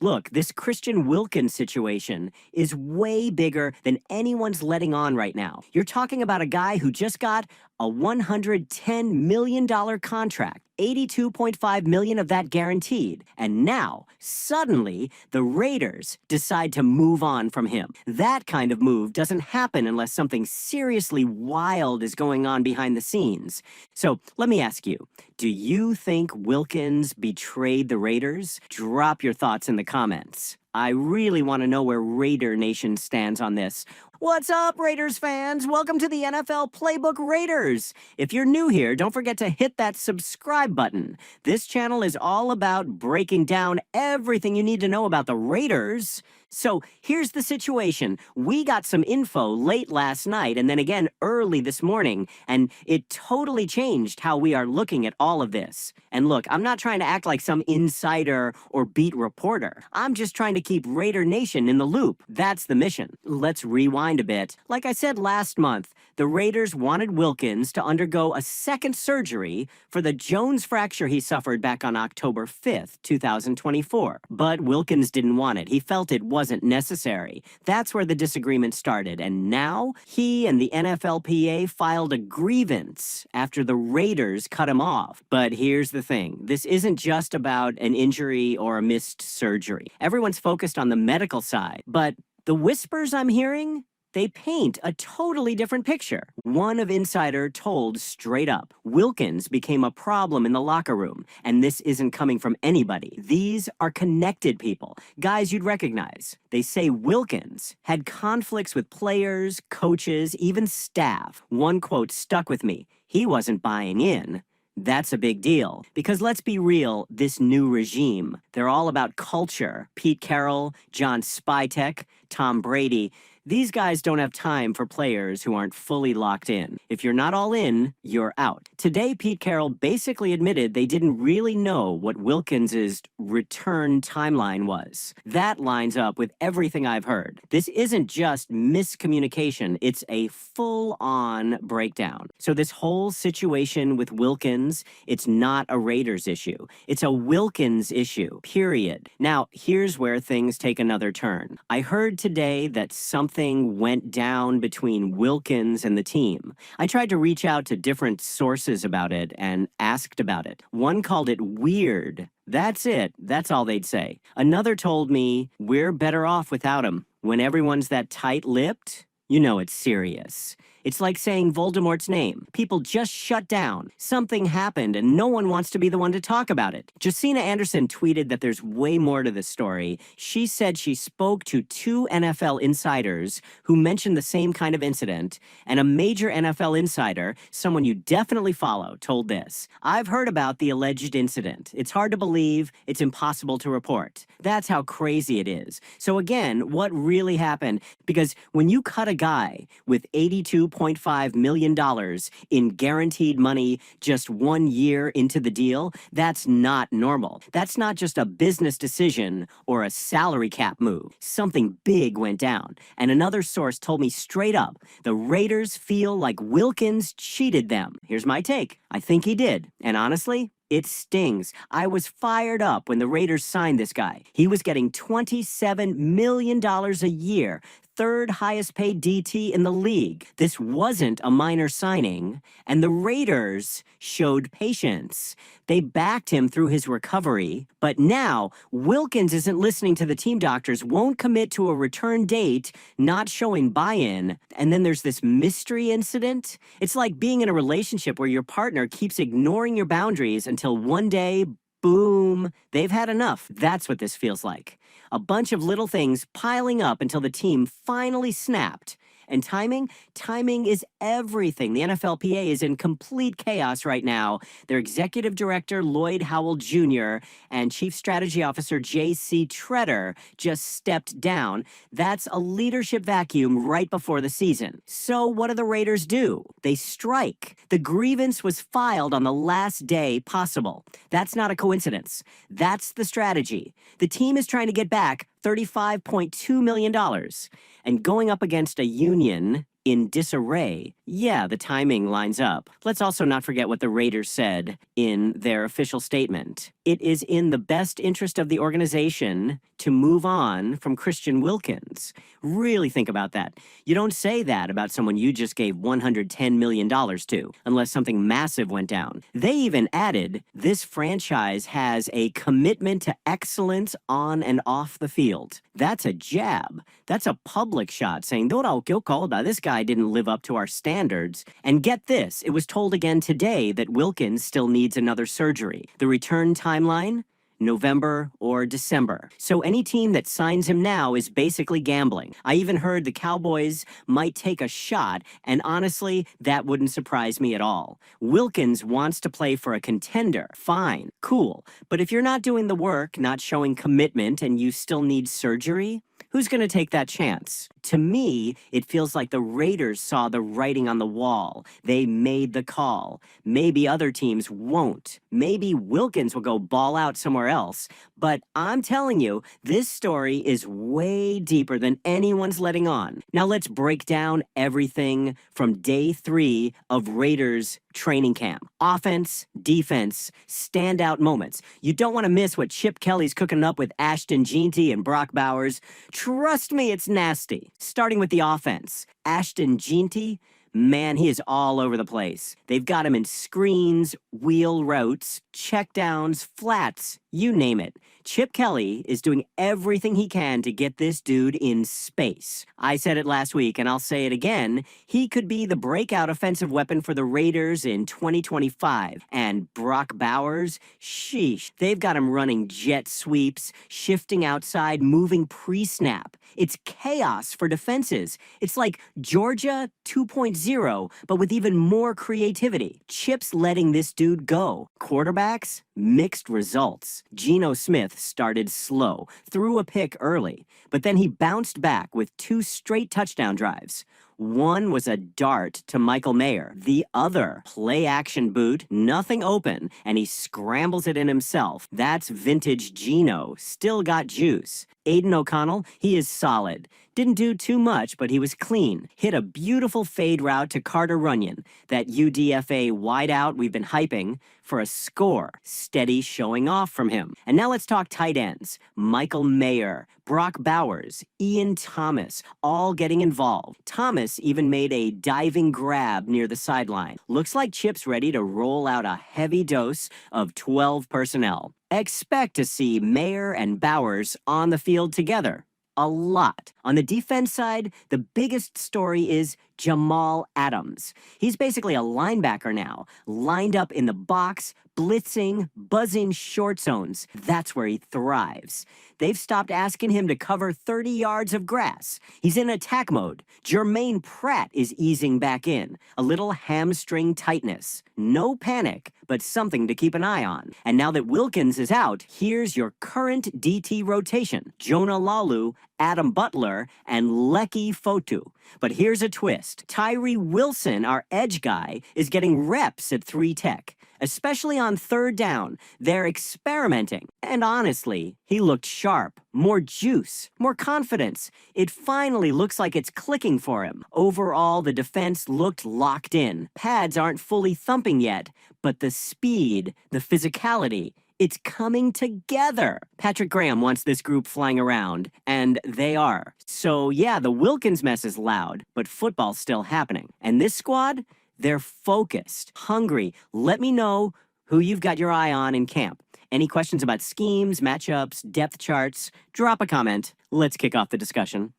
Look, this Christian Wilkins situation is way bigger than anyone's letting on right now. You're talking about a guy who just got a $110 million contract, 82.5 million of that guaranteed. And now, suddenly, the Raiders decide to move on from him. That kind of move doesn't happen unless something seriously wild is going on behind the scenes. So let me ask you, do you think Wilkins betrayed the Raiders? Drop your thoughts in the comments. I really want to know where Raider Nation stands on this. What's up, Raiders fans? Welcome to the NFL Playbook Raiders. If you're new here, don't forget to hit that subscribe button. This channel is all about breaking down everything you need to know about the Raiders. So here's the situation. We got some info late last night and then again early this morning, and it totally changed how we are looking at all of this. And look, I'm not trying to act like some insider or beat reporter. I'm just trying to keep Raider Nation in the loop. That's the mission. Let's rewind a bit. Like I said last month, the Raiders wanted Wilkins to undergo a second surgery for the Jones fracture he suffered back on October 5th, 2024. But Wilkins didn't want it. He felt it wasn't necessary. That's where the disagreement started. And now he and the NFLPA filed a grievance after the Raiders cut him off. But here's the thing. This isn't just about an injury or a missed surgery. Everyone's focused on the medical side. But the whispers I'm hearing, they paint a totally different picture. One of Insider told straight up, Wilkins became a problem in the locker room, and this isn't coming from anybody. These are connected people, guys you'd recognize. They say Wilkins had conflicts with players, coaches, even staff. One quote stuck with me. He wasn't buying in. That's a big deal, because let's be real, this new regime, they're all about culture. Pete Carroll, John Spytek, Tom Brady, these guys don't have time for players who aren't fully locked in. If you're not all in, you're out. Today, Pete Carroll basically admitted they didn't really know what Wilkins' return timeline was. That lines up with everything I've heard. This isn't just miscommunication, it's a full-on breakdown. So this whole situation with Wilkins, it's not a Raiders issue. It's a Wilkins issue, period. Now, here's where things take another turn. I heard today that something went down between Wilkins and the team. I tried to reach out to different sources about it and asked about it. One called it weird. That's it. That's all they'd say. Another told me, we're better off without him. When everyone's that tight-lipped, you know it's serious. It's like saying Voldemort's name. People just shut down. Something happened and no one wants to be the one to talk about it. Josina Anderson tweeted that there's way more to this story. She said she spoke to 2 NFL insiders who mentioned the same kind of incident, and a major NFL insider, someone you definitely follow, told this. I've heard about the alleged incident. It's hard to believe. It's impossible to report. That's how crazy it is. So again, what really happened? Because when you cut a guy with $82.5 million in guaranteed money just 1 year into the deal, that's not normal. That's not just a business decision or a salary cap move. Something big went down. And another source told me straight up, the Raiders feel like Wilkins cheated them. Here's my take. I think he did. And honestly, it stings. I was fired up when the Raiders signed this guy. He was getting $27 million a year, third highest paid DT in the league. This wasn't a minor signing, and the Raiders showed patience. They backed him through his recovery, but now Wilkins isn't listening to the team doctors, won't commit to a return date, not showing buy-in, and then there's this mystery incident. It's like being in a relationship where your partner keeps ignoring your boundaries until one day, boom, they've had enough. That's what this feels like. A bunch of little things piling up until the team finally snapped. And timing? Timing is everything. The NFLPA is in complete chaos right now. Their executive director, Lloyd Howell Jr., and chief strategy officer, J.C. Treader, just stepped down. That's a leadership vacuum right before the season. So what do the Raiders do? They strike. The grievance was filed on the last day possible. That's not a coincidence. That's the strategy. The team is trying to get back $35.2 million. And going up against a union in disarray, yeah, the timing lines up. Let's also not forget what the Raiders said in their official statement. it is in the best interest of the organization to move on from Christian Wilkins. Really think about that. You don't say that about someone you just gave $110 million to, unless something massive went down. They even added, this franchise has a commitment to excellence on and off the field. That's a jab. That's a public shot saying, this guy didn't live up to our standards. And get this, it was told again today that Wilkins still needs another surgery. The return timeline? November or December. So any team that signs him now is basically gambling. I even heard the Cowboys might take a shot, and honestly, that wouldn't surprise me at all. Wilkins wants to play for a contender. Fine, cool. But if you're not doing the work, not showing commitment, and you still need surgery, who's going to take that chance? To me, it feels like the Raiders saw the writing on the wall. They made the call. Maybe other teams won't. Maybe Wilkins will go ball out somewhere else. But I'm telling you, this story is way deeper than anyone's letting on. Now let's break down everything from day 3 of Raiders training camp. Offense, defense, standout moments. You don't want to miss what Chip Kelly's cooking up with Ashton Jeanty and Brock Bowers. Trust me, it's nasty. Starting with the offense. Ashton Jeanty, man, he is all over the place. They've got him in screens, wheel routes, checkdowns, flats, you name it. Chip Kelly is doing everything he can to get this dude in space. I said it last week, and I'll say it again. He could be the breakout offensive weapon for the Raiders in 2025. And Brock Bowers, sheesh, they've got him running jet sweeps, shifting outside, moving pre-snap. It's chaos for defenses. It's like Georgia 2.0, but with even more creativity. Chip's letting this dude go. Quarterbacks? Mixed results. Geno Smith started slow, threw a pick early, but then he bounced back with 2 straight touchdown drives. One was a dart to Michael Mayer. The other, play-action boot, nothing open, and he scrambles it in himself. That's vintage Geno. Still got juice. Aiden O'Connell, he is solid. Didn't do too much, but he was clean. Hit a beautiful fade route to Carter Runyon, that UDFA wideout we've been hyping, for a score. Steady showing off from him. And now let's talk tight ends. Michael Mayer, Brock Bowers, Ian Thomas, all getting involved. Thomas even made a diving grab near the sideline. Looks like Chip's ready to roll out a heavy dose of 12 personnel. Expect to see Mayer and Bowers on the field together. A lot. On the defense side, the biggest story is Jamal Adams. He's basically a linebacker now, lined up in the box, blitzing, buzzing short zones. That's where he thrives. They've stopped asking him to cover 30 yards of grass. He's in attack mode. Jermaine Pratt is easing back in. A little hamstring tightness. No panic, but something to keep an eye on. And now that Wilkins is out, here's your current DT rotation. Jonah Lalu, Adam Butler, and Lecky Fotu. But here's a twist. Tyree Wilson, our edge guy, is getting reps at 3 tech. Especially on 3rd down, they're experimenting. And honestly, he looked sharp, more juice, more confidence. It finally looks like it's clicking for him. Overall, the defense looked locked in. Pads aren't fully thumping yet, but the speed, the physicality, it's coming together. Patrick Graham wants this group flying around, and they are. So yeah, the Wilkins mess is loud, but football's still happening. And this squad? They're focused, hungry. Let me know who you've got your eye on in camp. Any questions about schemes, matchups, depth charts? Drop a comment. Let's kick off the discussion.